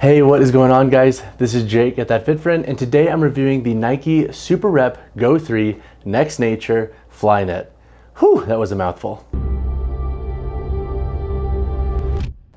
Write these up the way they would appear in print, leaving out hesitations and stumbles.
Hey, what is going on, guys? This is Jake at That Fit Friend, and today I'm reviewing the Nike SuperRep Go 3 Next Nature Flyknit. Whew, that was a mouthful.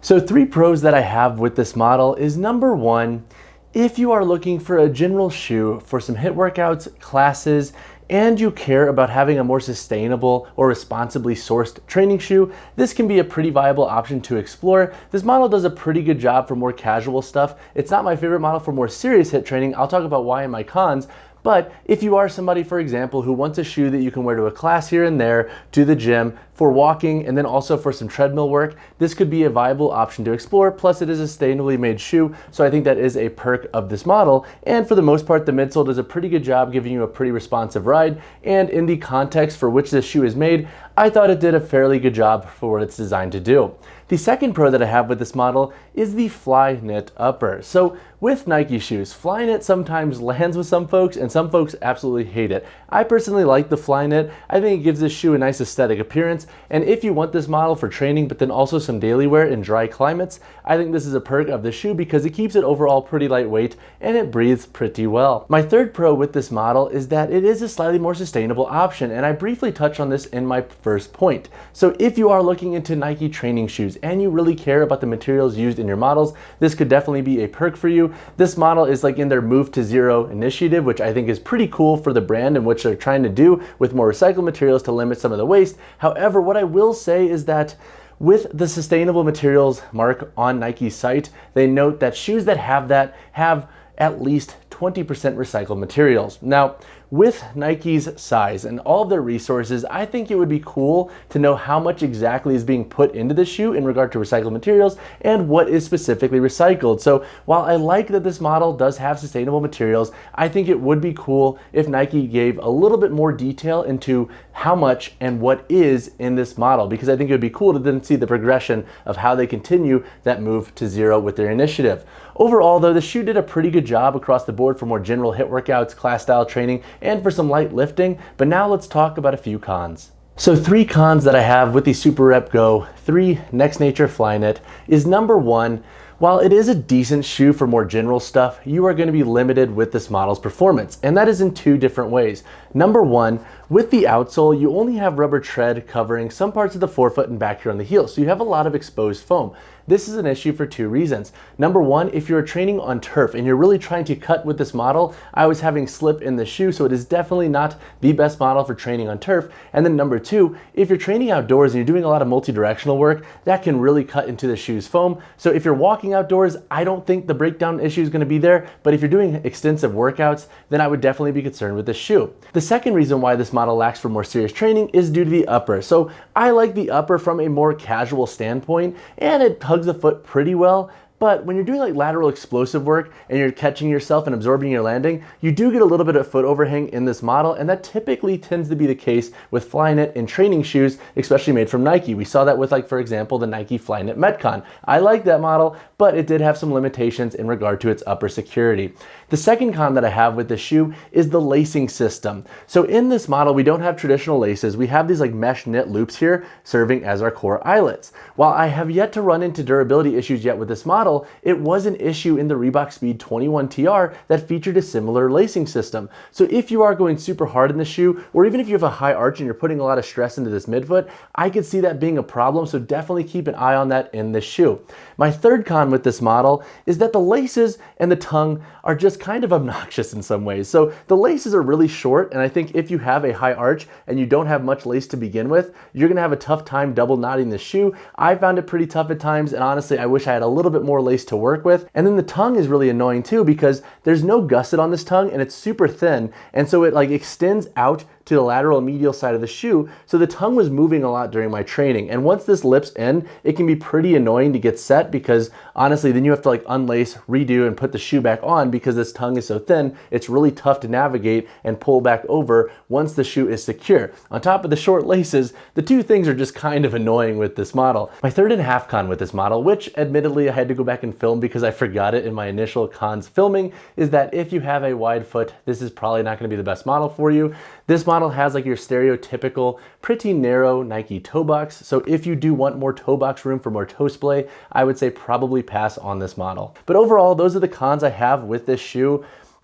So 3 pros that I have with this model is number 1, if you are looking for a general shoe for some HIIT workouts, classes, and you care about having a more sustainable or responsibly sourced training shoe, this can be a pretty viable option to explore. This model does a pretty good job for more casual stuff. It's not my favorite model for more serious HIIT training. I'll talk about why in my cons. But if you are somebody, for example, who wants a shoe that you can wear to a class here and there, to the gym, for walking, and then also for some treadmill work, this could be a viable option to explore. Plus, it is a sustainably made shoe, so I think that is a perk of this model. And for the most part, the midsole does a pretty good job giving you a pretty responsive ride. And in the context for which this shoe is made, I thought it did a fairly good job for what it's designed to do. The second pro that I have with this model is the Flyknit upper. So with Nike shoes, Flyknit sometimes lands with some folks and some folks absolutely hate it. I personally like the Flyknit. I think it gives this shoe a nice aesthetic appearance. And if you want this model for training, but then also some daily wear in dry climates, I think this is a perk of the shoe because it keeps it overall pretty lightweight and it breathes pretty well. My third pro with this model is that it is a slightly more sustainable option, and I briefly touched on this in my first point. So if you are looking into Nike training shoes and you really care about the materials used in your models, this could definitely be a perk for you. This model is like in their Move to Zero initiative, which I think is pretty cool for the brand and what they're trying to do with more recycled materials to limit some of the waste. However, what I will say is that with the sustainable materials mark on Nike's site, they note that shoes that have that have at least 20% recycled materials. Now, with Nike's size and all of their resources, I think it would be cool to know how much exactly is being put into the shoe in regard to recycled materials and what is specifically recycled. So while I like that this model does have sustainable materials, I think it would be cool if Nike gave a little bit more detail into how much and what is in this model, because I think it would be cool to then see the progression of how they continue that move to zero with their initiative. Overall though, the shoe did a pretty good job across the board for more general HIIT workouts, class style training, and for some light lifting, but now let's talk about a few cons. So 3 cons that I have with the SuperRep Go 3 Next Nature Flyknit is number 1, while it is a decent shoe for more general stuff, you are going to be limited with this model's performance, and that is in 2 different ways. Number 1, with the outsole, you only have rubber tread covering some parts of the forefoot and back here on the heel, so you have a lot of exposed foam. This is an issue for 2 reasons. Number 1, if you're training on turf and you're really trying to cut with this model, I was having slip in the shoe, so it is definitely not the best model for training on turf. And then number 2, if you're training outdoors and you're doing a lot of multi-directional work, that can really cut into the shoe's foam. So if you're walking outdoors, I don't think the breakdown issue is going to be there, but if you're doing extensive workouts, then I would definitely be concerned with this shoe. The second reason why this model lacks for more serious training is due to the upper. So I like the upper from a more casual standpoint, and it hugs the foot pretty well. But when you're doing like lateral explosive work and you're catching yourself and absorbing your landing, you do get a little bit of foot overhang in this model, and that typically tends to be the case with Flyknit in training shoes, especially made from Nike. We saw that with, like, for example, the Nike Flyknit Metcon. I like that model, but it did have some limitations in regard to its upper security. The second con that I have with the shoe is the lacing system. So in this model, we don't have traditional laces. We have these like mesh knit loops here serving as our core eyelets. While I have yet to run into durability issues yet with this model, it was an issue in the Reebok Speed 21 TR that featured a similar lacing system. So if you are going super hard in the shoe, or even if you have a high arch and you're putting a lot of stress into this midfoot, I could see that being a problem, so definitely keep an eye on that in this shoe. My third con with this model is that the laces and the tongue are just kind of obnoxious in some ways. So the laces are really short, and I think if you have a high arch and you don't have much lace to begin with, you're gonna have a tough time double knotting the shoe. I found it pretty tough at times, and honestly, I wish I had a little bit more lace to work with. And then the tongue is really annoying too, because there's no gusset on this tongue and it's super thin, and so it like extends out to the lateral and medial side of the shoe, so the tongue was moving a lot during my training. And once this lips in, it can be pretty annoying to get set, because honestly then you have to like unlace, redo, and put the shoe back on because this tongue is so thin. It's really tough to navigate and pull back over once the shoe is secure. On top of the short laces, the 2 things are just kind of annoying with this model. My third and half con with this model, which admittedly I had to go back and film because I forgot it in my initial cons filming, is that if you have a wide foot, this is probably not going to be the best model for you. This model has like your stereotypical, pretty narrow Nike toe box. So if you do want more toe box room for more toe splay, I would say probably pass on this model. But overall, those are the cons I have with this shoe.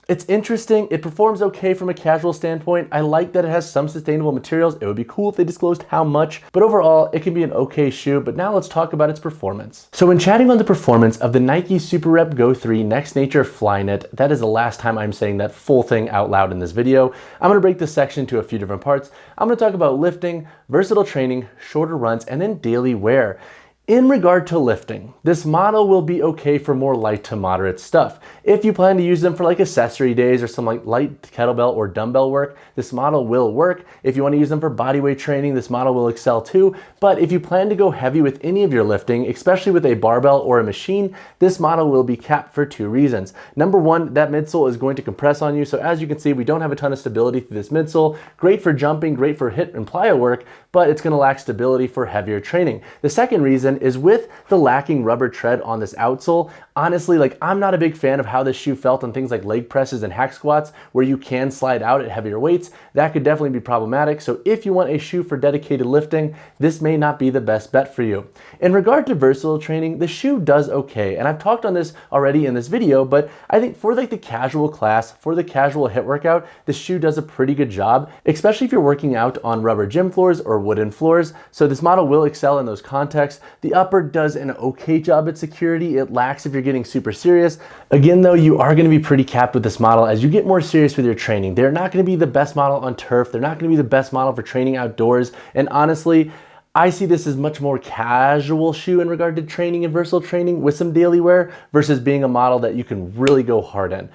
It's interesting, it performs okay from a casual standpoint. I like that it has some sustainable materials. It would be cool if they disclosed how much, but overall, it can be an okay shoe. But now let's talk about its performance. So when chatting on the performance of the Nike SuperRep Go 3 Next Nature Flyknit, that is the last time I'm saying that full thing out loud in this video. I'm gonna break this section into a few different parts. I'm gonna talk about lifting, versatile training, shorter runs, and then daily wear. In regard to lifting, this model will be okay for more light to moderate stuff. If you plan to use them for like accessory days or some like light kettlebell or dumbbell work, this model will work. If you want to use them for bodyweight training, this model will excel too. But if you plan to go heavy with any of your lifting, especially with a barbell or a machine, this model will be capped for two reasons. Number one, that midsole is going to compress on you. So as you can see, we don't have a ton of stability through this midsole. Great for jumping, great for HIIT and plyo work, but it's going to lack stability for heavier training. The second reason is with the lacking rubber tread on this outsole. Honestly, like I'm not a big fan of how this shoe felt on things like leg presses and hack squats where you can slide out at heavier weights. That could definitely be problematic. So if you want a shoe for dedicated lifting, this may not be the best bet for you. In regard to versatile training, the shoe does okay. And I've talked on this already in this video, but I think for like the casual class, for the casual HIIT workout, the shoe does a pretty good job, especially if you're working out on rubber gym floors or wooden floors. So this model will excel in those contexts. The upper does an okay job at security. It lacks if you're getting super serious. Again, though, you are going to be pretty capped with this model as you get more serious with your training. They're not going to be the best model on turf. They're not going to be the best model for training outdoors. And honestly, I see this as much more casual shoe in regard to training and versatile training with some daily wear versus being a model that you can really go hard in.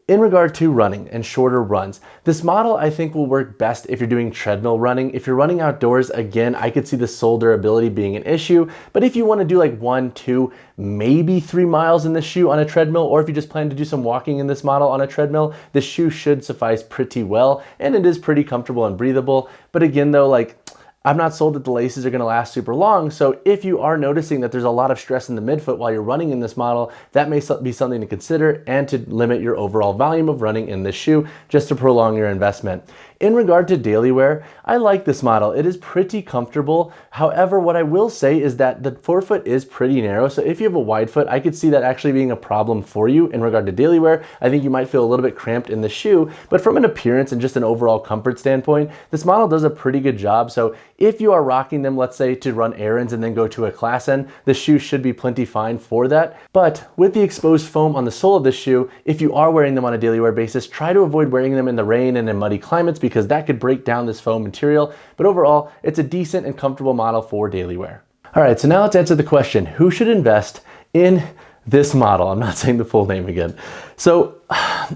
In regard to running and shorter runs, this model I think will work best if you're doing treadmill running. If you're running outdoors, again, I could see the sole durability being an issue, but if you want to do like 1, 2, maybe 3 miles in this shoe on a treadmill, or if you just plan to do some walking in this model on a treadmill, this shoe should suffice pretty well, and it is pretty comfortable and breathable. But again though, like I'm not sold that the laces are going to last super long. So if you are noticing that there's a lot of stress in the midfoot while you're running in this model, that may be something to consider and to limit your overall volume of running in this shoe just to prolong your investment. In regard to daily wear, I like this model. It is pretty comfortable. However, what I will say is that the forefoot is pretty narrow. So if you have a wide foot, I could see that actually being a problem for you in regard to daily wear. I think you might feel a little bit cramped in the shoe, but from an appearance and just an overall comfort standpoint, this model does a pretty good job. So if you are rocking them, let's say to run errands and then go to a class in, the shoe should be plenty fine for that. But with the exposed foam on the sole of the shoe, if you are wearing them on a daily wear basis, try to avoid wearing them in the rain and in muddy climates because that could break down this foam material. But overall, it's a decent and comfortable model for daily wear. All right, so now let's answer the question, who should invest in this model? I'm not saying the full name again. So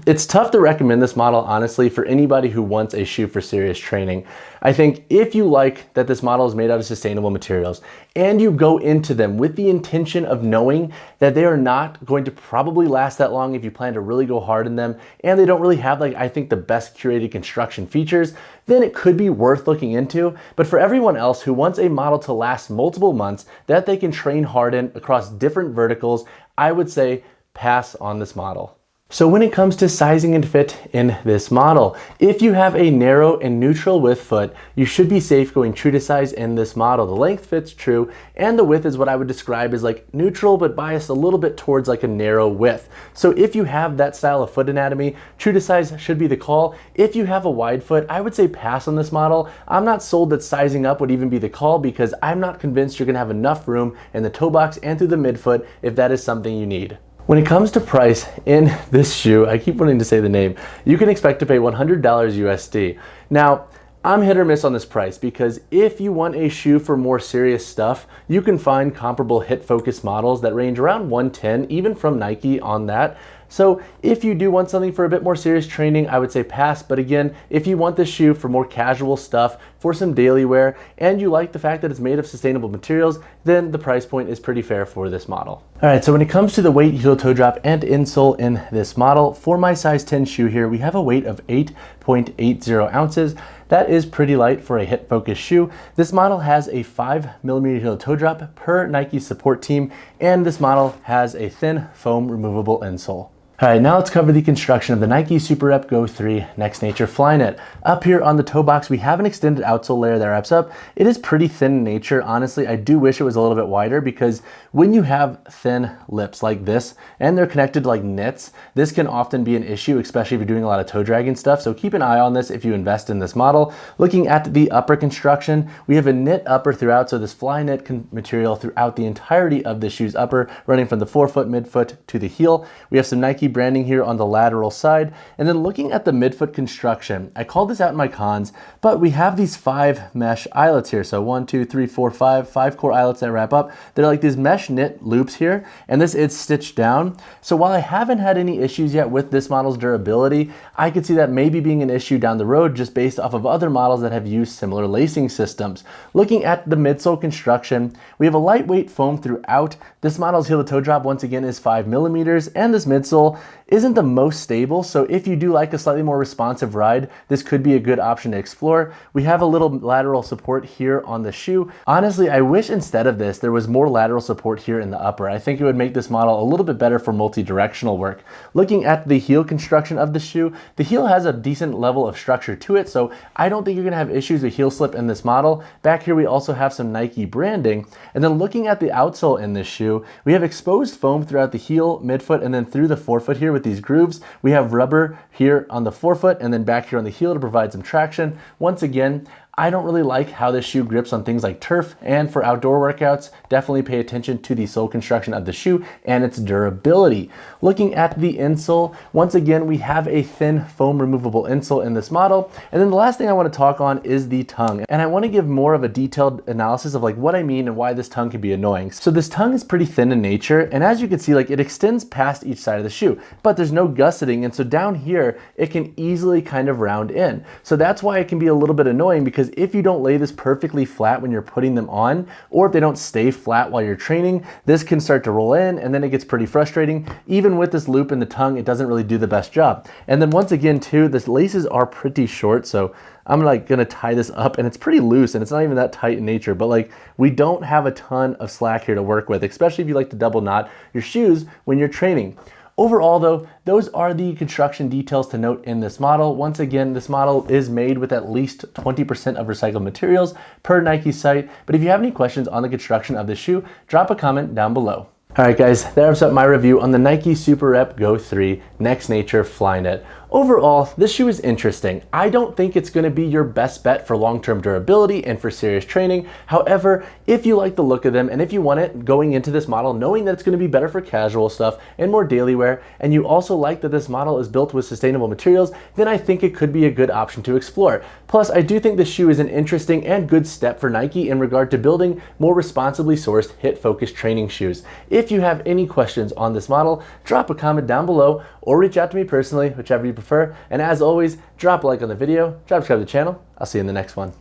it's tough to recommend this model, honestly, for anybody who wants a shoe for serious training. I think if you like that this model is made out of sustainable materials and you go into them with the intention of knowing that they are not going to probably last that long if you plan to really go hard in them, and they don't really have like, I think, the best curated construction features, then it could be worth looking into. But for everyone else who wants a model to last multiple months that they can train hard in across different verticals, I would say pass on this model. So when it comes to sizing and fit in this model, if you have a narrow and neutral width foot, you should be safe going true to size in this model. The length fits true, and the width is what I would describe as like neutral, but biased a little bit towards like a narrow width. So if you have that style of foot anatomy, true to size should be the call. If you have a wide foot, I would say pass on this model. I'm not sold that sizing up would even be the call because I'm not convinced you're gonna have enough room in the toe box and through the midfoot if that is something you need. When it comes to price in this shoe, I keep wanting to say the name, you can expect to pay $100 USD. Now, I'm hit or miss on this price because if you want a shoe for more serious stuff, you can find comparable HIIT-focused models that range around $110, even from Nike on that. So if you do want something for a bit more serious training, I would say pass. But again, if you want this shoe for more casual stuff, for some daily wear, and you like the fact that it's made of sustainable materials, then the price point is pretty fair for this model. All right, so when it comes to the weight, heel toe drop, and insole in this model, for my size 10 shoe here, we have a weight of 8.80 ounces. That is pretty light for a HIIT-focused shoe. This model has a 5mm heel toe drop per Nike support team, and this model has a thin foam removable insole. All right, now let's cover the construction of the Nike SuperRep Go 3 Next Nature Flyknit. Up here on the toe box, we have an extended outsole layer that wraps up. It is pretty thin in nature. Honestly, I do wish it was a little bit wider because when you have thin lips like this and they're connected like knits, this can often be an issue, especially if you're doing a lot of toe dragging stuff. So keep an eye on this if you invest in this model. Looking at the upper construction, we have a knit upper throughout. So this Flyknit material throughout the entirety of the shoe's upper, running from the forefoot, midfoot to the heel. We have some Nike branding here on the lateral side. And then looking at the midfoot construction, I called this out in my cons, but we have these 5 mesh eyelets here. So 1, 2, 3, 4, 5 core eyelets that wrap up. They're like these mesh knit loops here, and this is stitched down. So while I haven't had any issues yet with this model's durability, I could see that maybe being an issue down the road just based off of other models that have used similar lacing systems. Looking at the midsole construction, we have a lightweight foam throughout. This model's heel to toe drop once again is 5 millimeters, and this midsole isn't the most stable, so if you do like a slightly more responsive ride, this could be a good option to explore. We have a little lateral support here on the shoe. Honestly, I wish instead of this, there was more lateral support here in the upper. I think it would make this model a little bit better for multi-directional work. Looking at the heel construction of the shoe, the heel has a decent level of structure to it, so I don't think you're gonna have issues with heel slip in this model. Back here, we also have some Nike branding. And then looking at the outsole in this shoe, we have exposed foam throughout the heel, midfoot, and then through the forefoot here with these grooves. We have rubber here on the forefoot and then back here on the heel to provide some traction. Once again, I don't really like how this shoe grips on things like turf, and for outdoor workouts, definitely pay attention to the sole construction of the shoe and its durability. Looking at the insole, once again, we have a thin foam removable insole in this model. And then the last thing I want to talk on is the tongue. And I want to give more of a detailed analysis of like what I mean and why this tongue can be annoying. So this tongue is pretty thin in nature, and as you can see, like it extends past each side of the shoe, but there's no gusseting, and so down here, it can easily kind of round in. So that's why it can be a little bit annoying, because if you don't lay this perfectly flat when you're putting them on, or if they don't stay flat while you're training, this can start to roll in, and then it gets pretty frustrating. Even with this loop in the tongue, it doesn't really do the best job. And then once again too, the laces are pretty short, so I'm like gonna tie this up, and it's pretty loose and it's not even that tight in nature, but like we don't have a ton of slack here to work with, especially if you like to double knot your shoes when you're training. Overall though, those are the construction details to note in this model. Once again, this model is made with at least 20% of recycled materials per Nike site. But if you have any questions on the construction of the shoe, drop a comment down below. All right guys, that wraps up my review on the Nike SuperRep Go 3 Next Nature Flyknit. Overall, this shoe is interesting. I don't think it's gonna be your best bet for long-term durability and for serious training. However, if you like the look of them and if you want it going into this model, knowing that it's gonna be better for casual stuff and more daily wear, and you also like that this model is built with sustainable materials, then I think it could be a good option to explore. Plus, I do think this shoe is an interesting and good step for Nike in regard to building more responsibly sourced HIIT-focused training shoes. If you have any questions on this model, drop a comment down below or reach out to me personally, whichever you prefer. And as always, drop a like on the video, subscribe to the channel. I'll see you in the next one.